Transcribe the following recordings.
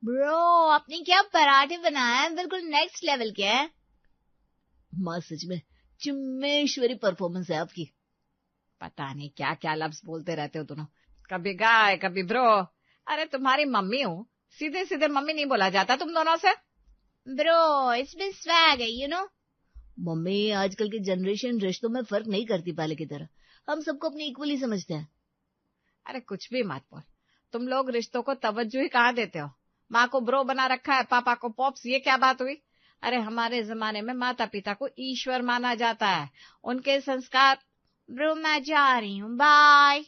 Bro, आपने क्या पराठे बनाए हैं, बिल्कुल नेक्स्ट लेवल के हैं। माँ सच में चिम्मेश्वरी परफॉर्मेंस है आपकी। पता नहीं क्या क्या लफ्ज बोलते रहते हो दोनों, कभी गाय कभी ब्रो। अरे तुम्हारी मम्मी हूँ, सीधे सीधे मम्मी नहीं बोला जाता तुम दोनों से। ब्रो, इसमें स्वैग है, यू नो। मम्मी, आजकल की जनरेशन रिश्तों में फर्क नहीं करती पहले की तरह, हम सबको अपनी इक्वली समझते हैं। अरे कुछ भी मत बोल, तुम लोग रिश्तों को तवज्जो ही कहाँ देते हो। माँ को ब्रो बना रखा है, पापा को पॉप्स, ये क्या बात हुई। अरे हमारे जमाने में माता पिता को ईश्वर माना जाता है, उनके संस्कार। ब्रो मैं जा रही हूँ, बाय।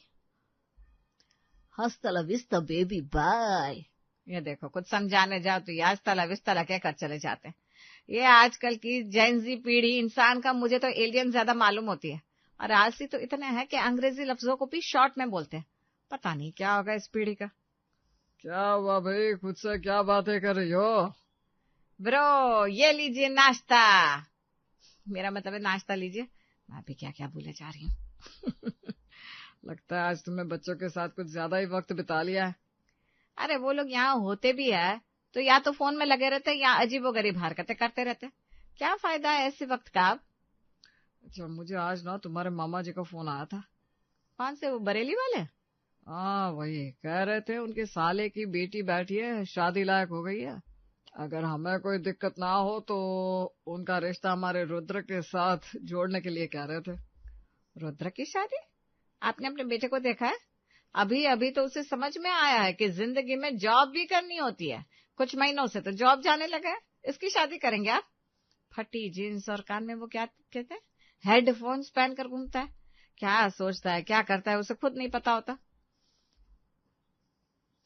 हस्ता ला विस्ता बेबी, बाय। ये देखो, कुछ समझाने जाओ तो आज तला विस्तला कहकर चले जाते हैं। ये आजकल की जेनजी पीढ़ी इंसान का मुझे तो एलियन ज्यादा मालूम होती है, और आलसी तो इतने हैं कि अंग्रेजी लफ्जों को भी शॉर्ट में बोलते हैं। पता नहीं क्या होगा इस पीढ़ी का। क्या हुआ भाई, खुद से क्या बातें कर रही हो? ब्रो ये लीजिए नाश्ता, मेरा मतलब है नाश्ता लीजिए। मैं भी क्या क्या बोले जा रही हूँ। लगता है आज तुमने बच्चों के साथ कुछ ज्यादा ही वक्त बिता लिया है। अरे वो लोग यहाँ होते भी है तो या तो फोन में लगे रहते या अजीबोगरीब हरकतें करते रहते, क्या फायदा है ऐसे वक्त का। अब अच्छा, मुझे आज ना तुम्हारे मामा जी का फोन आया था। कौन से, वो बरेली वाले? हाँ वही, कह रहे थे उनके साले की बेटी बैठी है, शादी लायक हो गई है, अगर हमें कोई दिक्कत ना हो तो उनका रिश्ता हमारे रुद्र के साथ जोड़ने के लिए कह रहे थे। रुद्र की शादी? आपने अपने बेटे को देखा है? अभी अभी तो उसे समझ में आया है कि जिंदगी में जॉब भी करनी होती है। कुछ महीनों से तो जॉब जाने लगा है, इसकी शादी करेंगे आप? फटी जीन्स और कान में वो क्या कहते हैं, हेडफोन्स पहनकर घूमता है। क्या सोचता है, क्या करता है, उसे खुद नहीं पता होता।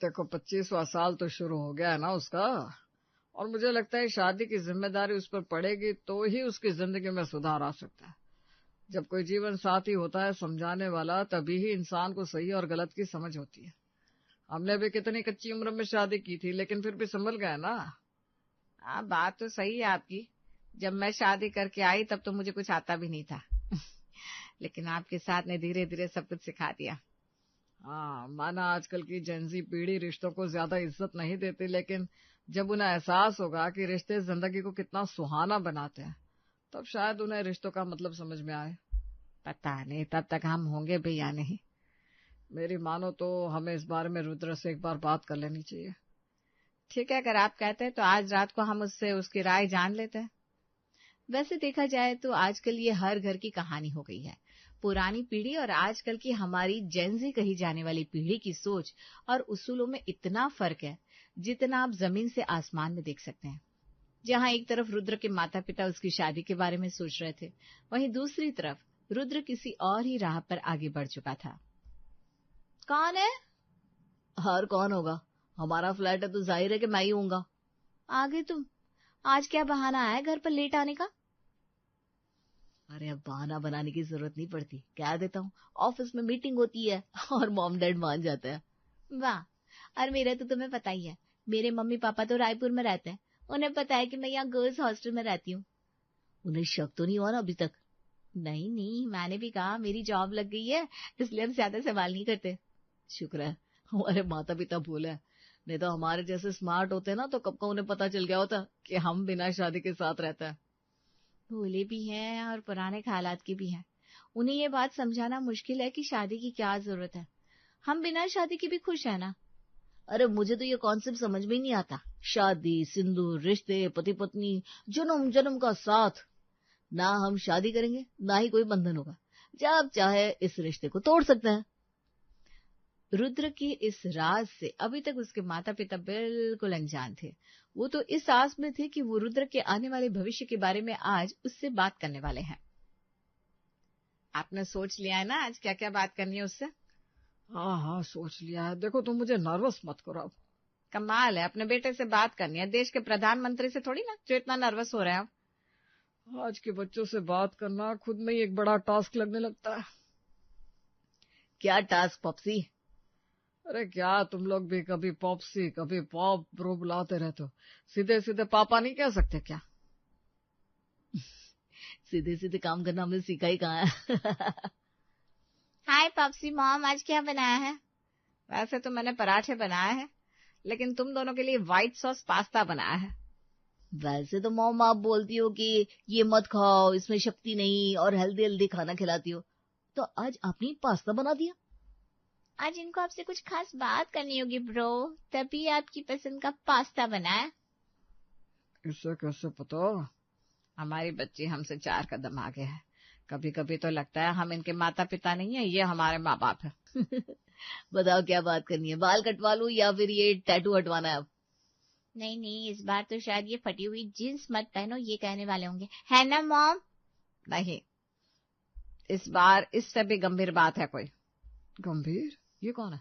देखो 25वां साल तो शुरू हो गया है ना उसका, और मुझे लगता है शादी की जिम्मेदारी उस पर पड़ेगी तो ही उसकी जिंदगी में सुधार आ सकता है। जब कोई जीवन साथी होता है समझाने वाला, तभी ही इंसान को सही और गलत की समझ होती है। हमने भी कितनी कच्ची उम्र में शादी की थी, लेकिन फिर भी संभल गए ना। हाँ बात तो सही है आपकी, जब मैं शादी करके आई तब तो मुझे कुछ आता भी नहीं था। लेकिन आपके साथ ने धीरे धीरे सब कुछ सिखा दिया। हाँ, माना आजकल की जेंजी पीढ़ी रिश्तों को ज्यादा इज्जत नहीं देती, लेकिन जब उन्हें एहसास होगा कि रिश्ते जिंदगी को कितना सुहाना बनाते हैं, तब शायद उन्हें रिश्तों का मतलब समझ में आए। पता नहीं तब तक हम होंगे भी या नहीं। मेरी मानो तो हमें इस बारे में रुद्र से एक बार बात कर लेनी चाहिए। ठीक है, अगर आप कहते हैं तो आज रात को हम उससे उसकी राय जान लेते हैं। वैसे देखा जाए तो आजकल ये हर घर की कहानी हो गई है। पुरानी पीढ़ी और आजकल की हमारी जेनजी कही जाने वाली पीढ़ी की सोच और उसूलों में इतना फर्क है जितना आप जमीन से आसमान में देख सकते हैं। जहां एक तरफ रुद्र के माता पिता उसकी शादी के बारे में सोच रहे थे, वहीं दूसरी तरफ रुद्र किसी और ही राह पर आगे बढ़ चुका था। कौन है? और कौन होगा, हमारा फ्लैट है तो जाहिर है कि मैं ही हूँगा। आगे तुम, आज क्या बहाना है घर पर लेट आने का? अरे अब बहाना बनाने की जरूरत नहीं पड़ती, कह देता हूँ ऑफिस में मीटिंग होती है और मॉम डैड मान जाते हैं। वाह, और मेरा तो तुम्हें पता ही है, मेरे मम्मी पापा तो रायपुर में रहते हैं, उन्हें पता है कि मैं यहाँ गर्ल्स हॉस्टल में रहती हूँ। उन्हें शक तो नहीं हुआ ना अभी तक? नहीं नहीं, मैंने भी कहा मेरी जॉब लग गई है, इसलिए हम ज्यादा सवाल नहीं करते। शुक्र है हमारे माता पिता बोले, नहीं तो हमारे जैसे स्मार्ट होते ना तो कब का उन्हें पता चल गया होता कि हम बिना शादी के साथ रहता है। भोले भी हैं और पुराने ख्यालात के भी हैं, उन्हें ये बात समझाना मुश्किल है कि शादी की क्या जरूरत है। हम बिना शादी के भी खुश है ना। अरे मुझे तो ये कॉन्सेप्ट समझ में ही नहीं आता, शादी, सिंदूर, रिश्ते, पति पत्नी, जन्म जन्म का साथ। ना हम शादी करेंगे ना ही कोई बंधन होगा, जब चाहे इस रिश्ते को तोड़ सकते हैं। रुद्र की इस राज से अभी तक उसके माता पिता बिल्कुल अनजान थे। वो तो इस आस में थे कि वो रुद्र के आने वाले भविष्य के बारे में आज उससे बात करने वाले हैं। आपने सोच लिया है ना आज क्या क्या बात करनी है उससे? हाँ हाँ, सोच लिया है। देखो तुम मुझे नर्वस मत करो अब। कमाल है, अपने बेटे से बात करनी है, देश के प्रधानमंत्री से थोड़ी ना, जो इतना नर्वस हो रहे हैं। आज के बच्चों से बात करना खुद में ही एक बड़ा टास्क लगने लगता है। क्या टास्क पॉप्सी? अरे क्या तुम लोग भी कभी पॉप्सी कभी पॉप ब्रो बुलाते रहते हो, सीधे सीधे पापा नहीं कह सकते क्या? सीधे सीधे काम करना हमने सीखा ही कहाँ है। हाय पॉप्सी मॉम, आज क्या बनाया है? वैसे तो मैंने पराठे बनाए हैं, लेकिन तुम दोनों के लिए व्हाइट सॉस पास्ता बनाया है। वैसे तो मॉम आप बोलती हो कि ये मत खाओ, इसमें शक्ति नहीं, और हेल्दी हेल्दी खाना खिलाती हो, तो आज आपने पास्ता बना दिया। आज इनको आपसे कुछ खास बात करनी होगी ब्रो, तभी आपकी पसंद का पास्ता बनाया। इससे कैसे पता? हमारी बच्ची हमसे 4 कदम आगे है। कभी कभी तो लगता है हम इनके माता पिता नहीं है, ये हमारे माँ बाप है। बताओ क्या बात करनी है, बाल कटवा लूं या फिर ये टैटू हटवाना है अब? नहीं, इस बार तो शायद ये फटी हुई जींस मत पहनो, ये कहने वाले होंगे, है ना मॉम? नहीं, इस बार इससे भी गंभीर बात है। कोई गंभीर? ये कौन है?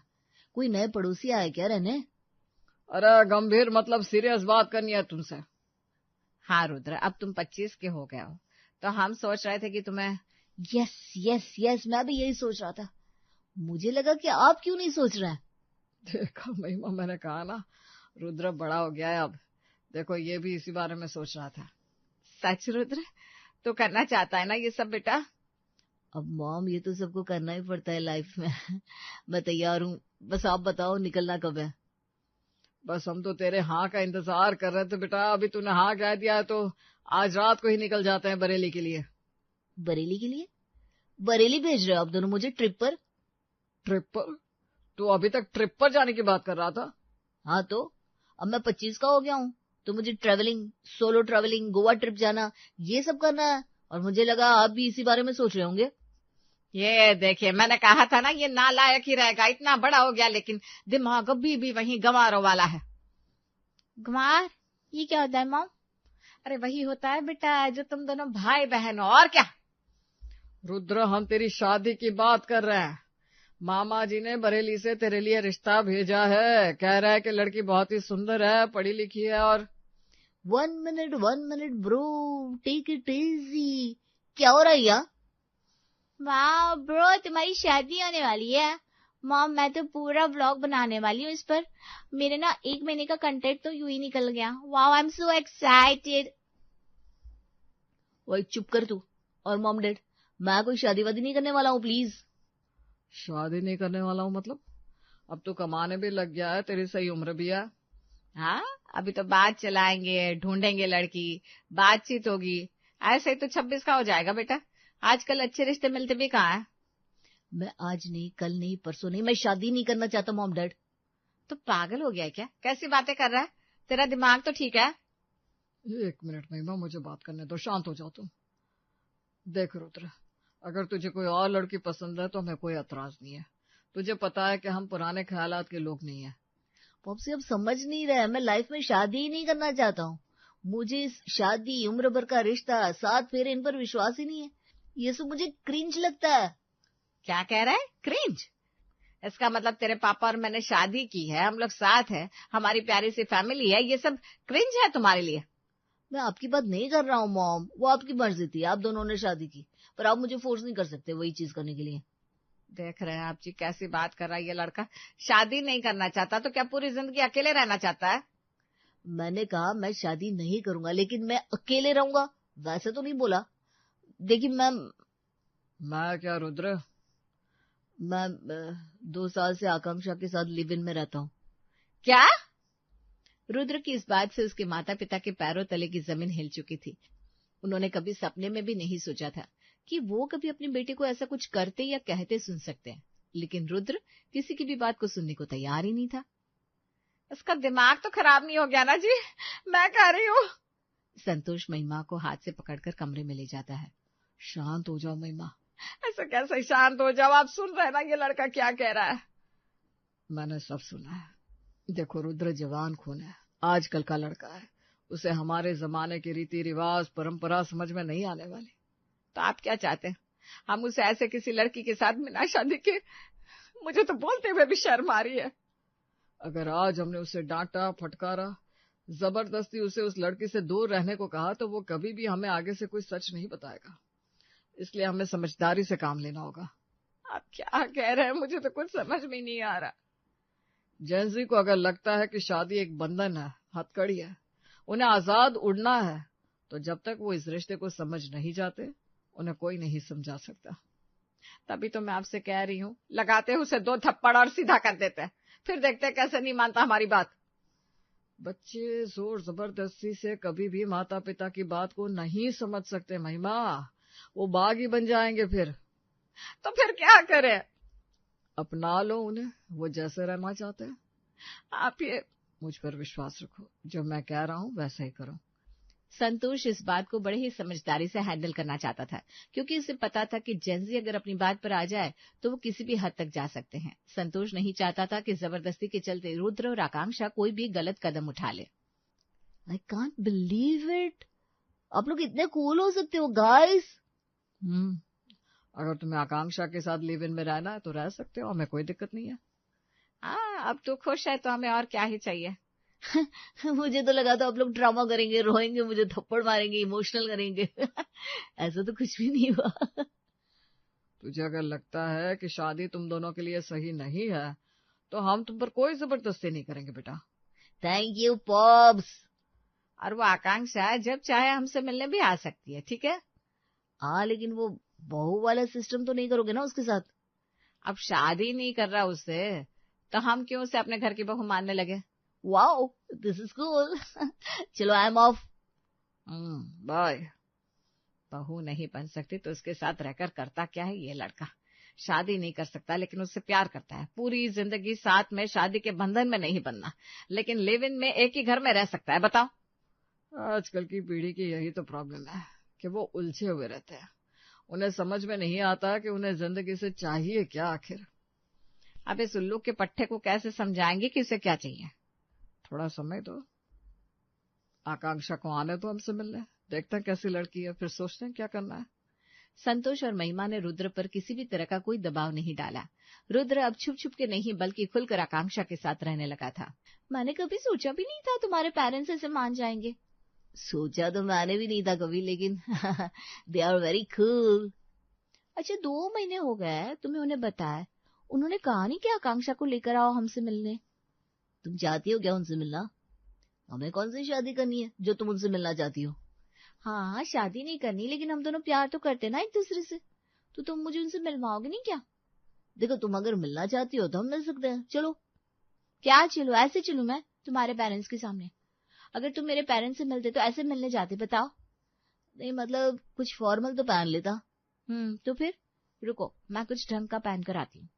कोई नए पड़ोसी आए क्या रहने? अरे गंभीर मतलब सीरियस बात करनी है तुमसे। हाँ रुद्र, अब तुम 25 के हो गए हो, तो हम सोच रहे थे कि तुम्हें। यस, मैं भी यही सोच रहा था। मुझे लगा कि आप क्यों नहीं सोच रहे हैं। देखा महिमा, मैंने कहा ना, रुद्र बड़ा हो गया है अब। देखो ये भी इसी बारे में सोच रहा था। सच रुद्र, तो करना चाहता है ना ये सब बेटा? अब मॉम ये तो सबको करना ही पड़ता है लाइफ में। मैं तैयार हूँ, बस आप बताओ निकलना कब है? बस हम तो तेरे हाँ का इंतजार कर रहे थे बेटा, अभी तूने हाँ कह दिया है तो आज रात को ही निकल जाते हैं बरेली के लिए। बरेली के लिए? बरेली भेज रहे हो आप दोनों मुझे ट्रिप पर? ट्रिप पर? तू अभी तक ट्रिप पर जाने की बात कर रहा था। हाँ तो अब मैं 25 का हो गया हूँ, तो मुझे travelling, solo travelling, Goa trip जाना, ये सब करना है। और मुझे लगा आप भी इसी बारे में सोच रहे होंगे। ये देखिए, मैंने कहा था ना ये नालायक ही रहेगा, इतना बड़ा हो गया लेकिन दिमाग अभी भी वहीं गंवारों वाला है। गंवार? ये क्या होता है मॉम? अरे वही होता है बेटा जो तुम दोनों भाई बहन हो, और क्या। रुद्र हम तेरी शादी की बात कर रहे हैं। मामा जी ने बरेली से तेरे लिए रिश्ता भेजा है, कह रहा है कि लड़की बहुत ही सुंदर है, पढ़ी लिखी है। और 1 minute bro, take it easy. क्या हो रहा है यहाँ? वाह ब्रो, तुम्हारी शादी होने वाली है। मॉम मैं तो पूरा व्लॉग बनाने वाली हूँ इस पर। मेरे ना 1 महीने का कंटेंट तो यूं ही निकल गया। Wow, I am so excited. वही चुप कर तू। और मॉम डैड, मैं कोई शादी वादी नहीं करने वाला हूँ, प्लीज। शादी नहीं करने वाला हूँ मतलब? अब तो कमाने भी लग गया है, तेरी सही उम्र भी है। हाँ, अभी तो बात चलाएंगे, ढूंढेंगे लड़की, बातचीत होगी, ऐसे ही तो 26 का हो जाएगा बेटा। आजकल अच्छे रिश्ते मिलते भी कहाँ है। मैं आज नहीं, कल नहीं, परसों नहीं, मैं शादी नहीं करना चाहता मॉम डैड। तो पागल हो गया है क्या? कैसी बातें कर रहा है? तेरा दिमाग तो ठीक है? 1 मिनट महिमा, मुझे बात करने दो, शांत हो जाओ तुम। देख रुद्र, अगर तुझे कोई और लड़की पसंद है तो हमें कोई एतराज नहीं है। तुझे पता है कि हम पुराने ख्यालात के लोग नहीं है। पॉप्सी अब समझ नहीं रहे, मैं लाइफ में शादी ही नहीं करना चाहता हूँ। मुझे इस शादी, उम्र भर का रिश्ता, 7 फेरे, इन पर विश्वास ही नहीं है। ये सब मुझे क्रिंज लगता है। क्या कह रहा है? क्रिंज? इसका मतलब तेरे पापा और मैंने शादी की है, हम लोग साथ हैं, हमारी प्यारी सी फैमिली है, ये सब क्रिंज है तुम्हारे लिए? मैं आपकी बात नहीं कर रहा हूँ मॉम, वो आपकी मर्जी थी, आप दोनों ने शादी की, पर आप मुझे फोर्स नहीं कर सकते वही चीज करने के लिए। देख रहे हैं आप जी कैसी बात कर रहा है ये लड़का। शादी नहीं करना चाहता तो क्या पूरी जिंदगी अकेले रहना चाहता है? मैंने कहा मैं शादी नहीं करूंगा, लेकिन मैं अकेले रहूंगा, वैसे तो नहीं बोला। देखिए मैं क्या रुद्र? मैं 2 साल से आकांक्षा के साथ लिव इन में रहता हूँ। क्या? रुद्र की इस बात से उसके माता पिता के पैरों तले की जमीन हिल चुकी थी। उन्होंने कभी सपने में भी नहीं सोचा था कि वो कभी अपनी बेटे को ऐसा कुछ करते या कहते सुन सकते हैं, लेकिन रुद्र किसी की भी बात को सुनने को तैयार ही नहीं था। इसका दिमाग तो खराब नहीं हो गया ना जी, मैं कह रही हूँ। संतोष महिमा को हाथ से पकड़कर कमरे में ले जाता है। शांत हो जाओ महिमा। ऐसा कैसे शांत हो जाओ? आप सुन रहे ना ये लड़का क्या कह रहा है? मैंने सब सुना है। देखो रुद्र जवान खून है, आजकल का लड़का है, उसे हमारे जमाने के रीति रिवाज, परंपरा समझ में नहीं आने वाली। तो आप क्या चाहते हैं? हम उसे ऐसे किसी लड़की के साथ बिना शादी के? मुझे तो बोलते हुए भी शर्म आ रही है। अगर आज हमने उसे डांटा, फटकारा, जबरदस्ती उसे उस लड़की से दूर रहने को कहा तो वो कभी भी हमें आगे से कोई सच नहीं बताएगा। इसलिए हमें समझदारी से काम लेना होगा। आप क्या कह रहे हैं? मुझे तो कुछ समझ में नहीं आ रहा। जेंजी को अगर लगता है कि शादी एक बंधन है, हथकड़ी है, उन्हें आजाद उड़ना है, तो जब तक वो इस रिश्ते को समझ नहीं जाते उन्हें कोई नहीं समझा सकता। तभी तो मैं आपसे कह रही हूँ, लगाते हैं उसे 2 थप्पड़ और सीधा कर देते हैं, फिर देखते हैं कैसे नहीं मानता हमारी बात। बच्चे जोर जबरदस्ती से कभी भी माता पिता की बात को नहीं समझ सकते महिमा, वो बाग ही बन जाएंगे फिर। तो फिर क्या करें? अपना लो उन्हें, वो जैसे रहना चाहते हैं। आप ये मुझ पर विश्वास रखो, जो मैं कह रहा हूँ वैसा ही करो। संतोष इस बात को बड़े ही समझदारी से हैंडल करना चाहता था, क्योंकि उसे पता था कि जेंजी अगर अपनी बात पर आ जाए तो वो किसी भी हद तक जा सकते हैं। संतोष नहीं चाहता था कि जबरदस्ती के चलते रुद्र और आकांक्षा कोई भी गलत कदम उठा ले। आई कांट बिलीव इट, आप लोग इतने कूल हो सकते हो गाइस। अगर तुम्हें आकांक्षा के साथ लिव इन में रहना है तो रह सकते हो, हमें कोई दिक्कत नहीं है। अब तो खुश है तो हमें और क्या ही चाहिए। मुझे तो लगा था आप लोग ड्रामा करेंगे, रोएंगे, मुझे थप्पड़ मारेंगे, इमोशनल करेंगे। ऐसा तो कुछ भी नहीं हुआ। तुझे अगर लगता है कि शादी तुम दोनों के लिए सही नहीं है तो हम तुम पर कोई जबरदस्ती नहीं करेंगे बेटा। Thank you pops. और वो आकांक्षा जब चाहे हमसे मिलने भी आ सकती है, ठीक है? हाँ, लेकिन वो बहू वाला सिस्टम तो नहीं करोगे ना उसके साथ? अब शादी नहीं कर रहा उससे, तो हम क्यों उसे अपने घर की बहू मानने लगे? Wow, this is cool. चलो, आई एम ऑफ। बाय। बहू नहीं बन सकती तो उसके साथ रहकर करता क्या है ये लड़का? शादी नहीं कर सकता लेकिन उससे प्यार करता है। पूरी जिंदगी साथ में शादी के बंधन में नहीं बनना, लेकिन लिव इन में एक ही घर में रह सकता है। बताओ, आजकल की पीढ़ी की यही तो प्रॉब्लम है कि वो उलझे हुए रहते हैं। उन्हें समझ में नहीं आता कि उन्हें जिंदगी से चाहिए क्या आखिर। अब इस उल्लू के पट्टे को कैसे समझाएंगे कि उसे क्या चाहिए? थोड़ा समय दो, आकांक्षा को आने दो हमसे मिलने, देखते हैं कैसी लड़की है, फिर सोचते हैं क्या करना है। संतोष और महिमा ने रुद्र पर किसी भी तरह का कोई दबाव नहीं डाला। रुद्र अब छुप छुप के नहीं बल्कि खुलकर आकांक्षा के साथ रहने लगा था। मैंने कभी सोचा भी नहीं था तुम्हारे पेरेंट्स ऐसे मान जाएंगे। सोचा तो मैंने भी नहीं था कभी, लेकिन दे आर वेरी कूल। अच्छा, 2 महीने हो गए तुम्हें उन्हें बताया, उन्होंने कहा नहीं कि आकांक्षा को लेकर आओ हमसे मिलने? तुम चाहती हो क्या उनसे मिलना? हमें कौन सी शादी करनी है जो तुम उनसे मिलना चाहती हो? हाँ, शादी नहीं करनी, लेकिन हम दोनों प्यार तो करते ना एक दूसरे से, तो तुम मुझे उनसे मिलवाओगे नहीं क्या? देखो, तुम अगर मिलना चाहती हो तो हम मिल सकते हैं, चलो। क्या चलो? ऐसे चलूं मैं तुम्हारे पेरेंट्स के सामने? अगर तुम मेरे पेरेंट्स से मिलते तो ऐसे मिलने जाते, बताओ? नहीं, मतलब कुछ फॉर्मल तो पहन लेता। तो फिर रुको, मैं कुछ ढंग का पहन कर आती हूँ।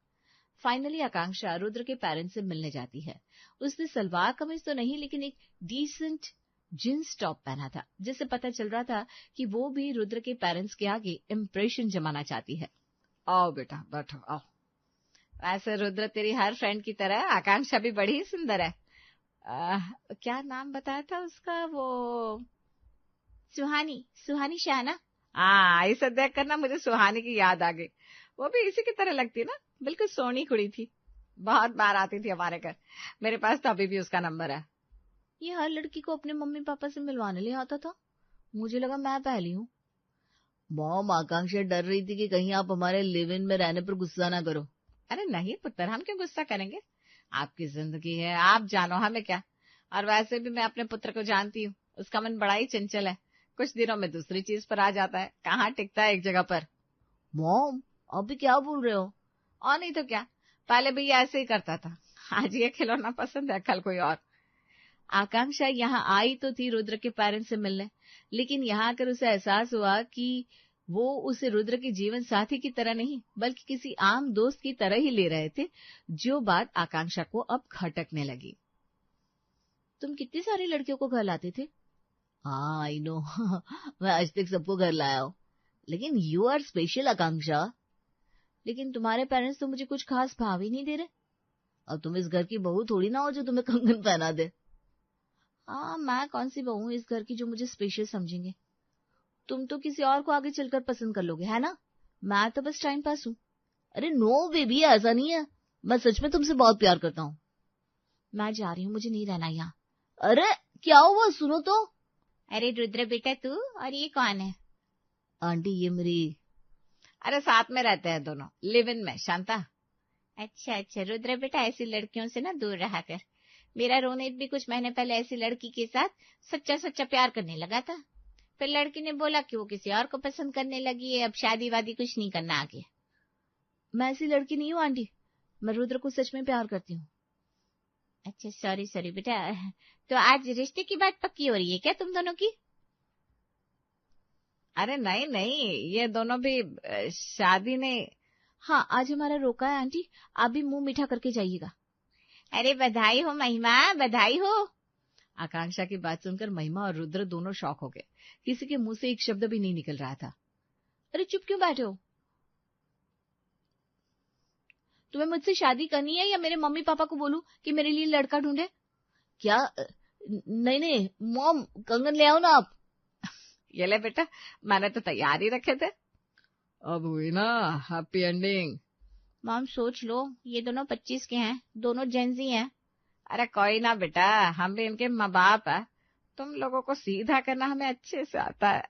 फाइनली आकांक्षा रुद्र के पेरेंट्स से मिलने जाती है। उसने सलवार कमीज तो नहीं, लेकिन एक डिसेंट जींस टॉप पहना था, जिससे पता चल रहा था कि वो भी रुद्र के पेरेंट्स के आगे इम्प्रेशन जमाना चाहती है। आओ बेटा, बैठो, आओ। वैसे रुद्र तेरी हर फ्रेंड की तरह आकांक्षा भी बड़ी ही सुंदर है। क्या नाम बताया था उसका? वो सुहानी शाह ना? इसे देख कर ना मुझे सुहानी की याद आ गई। वो भी इसी की तरह लगती ना, बिल्कुल सोनी कुड़ी थी। बहुत बार आती थी हमारे घर, मेरे पास तो अभी भी उसका नंबर है। ये हर लड़की को अपने मम्मी पापा से मिलवाने ले आता था, मुझे लगा मैं पहली हूँ। मॉम, आकांक्षा डर रही थी कि कहीं आप हमारे लिव इन में रहने पर गुस्सा ना करो। अरे नहीं पुत्र, हम क्यों गुस्सा करेंगे? आपकी जिंदगी है, आप जानो, हमें क्या। और वैसे भी मैं अपने पुत्र को जानती हूँ, उसका मन बड़ा ही चंचल है, कुछ दिनों में दूसरी चीज पर आ जाता है, कहाँ टिकता है एक जगह पर। मॉम, आप भी क्या बोल रहे हो? और नहीं तो क्या, पहले भी ये ऐसे ही करता था। आज ये खिलौना पसंद है, कल कोई और। आकांक्षा यहाँ आई तो थी रुद्र के पेरेंट्स से मिलने, लेकिन यहाँ आकर उसे एहसास हुआ कि वो उसे रुद्र के जीवन साथी की तरह नहीं बल्कि किसी आम दोस्त की तरह ही ले रहे थे, जो बात आकांक्षा को अब खटकने लगी। तुम कितनी सारी लड़कियों को घर लाते थे? हाँ, आई नो। मैं आज तक सबको घर लाया हूँ, लेकिन यू आर स्पेशल आकांक्षा। लेकिन तुम्हारे पेरेंट्स तो मुझे कुछ खास भाव ही नहीं दे रहे। और तुम इस घर की बहू थोड़ी ना हो जो तुम्हें कंगन पहना दे। हाँ, मैं कौन सी बहू हूँ इस घर की जो मुझे स्पेशल समझेंगे? तुम तो किसी और को आगे चलकर पसंद कर लोगे, है ना? मैं तो बस टाइम पास हूँ। अरे नो बेबी, ऐसा नहीं है, मैं सच में तुमसे बहुत प्यार करता हूँ। मैं जा रही हूँ, मुझे नहीं रहना यहाँ। अरे क्या हुआ, सुनो तो। अरे रुद्र बेटा, तू और ये कौन है? आंटी, ये मेरी। अरे साथ में रहते हैं दोनों, लिव इन में। शांता। अच्छा रुद्र बेटा, ऐसी लड़कियों से ना दूर रहा कर। मेरा रोनित भी कुछ महीने पहले ऐसी लड़की के साथ सच्चा प्यार करने लगा था, फिर लड़की ने बोला कि वो किसी और को पसंद करने लगी है, अब शादी वादी कुछ नहीं करना आगे। मैं ऐसी लड़की नहीं हूँ आंटी, मैं रुद्र को सच में प्यार करती हूँ। अच्छा सॉरी बेटा, तो आज रिश्ते की बात पक्की हो रही है क्या तुम दोनों की? अरे नहीं नहीं, ये दोनों भी शादी ने। हाँ, आज हमारा रोका है आंटी, आप भी मुंह मीठा करके जाइएगा। अरे बधाई हो महिमा, बधाई हो। आकांक्षा की बात सुनकर महिमा और रुद्र दोनों शॉक हो गए। किसी के मुंह से एक शब्द भी नहीं निकल रहा था। अरे चुप क्यों बैठे हो? तुम्हें मुझसे शादी करनी है या मेरे मम्मी पापा को बोलूं कि मेरे लिए लड़का ढूंढे? क्या? नहीं नहीं मॉम, कंगन ले आओ ना आप। ये ले बेटा, मैंने तो तैयार ही रखे थे। अब हुई ना हैप्पी एंडिंग। मॉम सोच लो, ये दोनों 25 के हैं, दोनों जेंजी हैं। अरे कोई ना बेटा, हम भी इनके माँ बाप है। तुम लोगों को सीधा करना हमें अच्छे से आता है।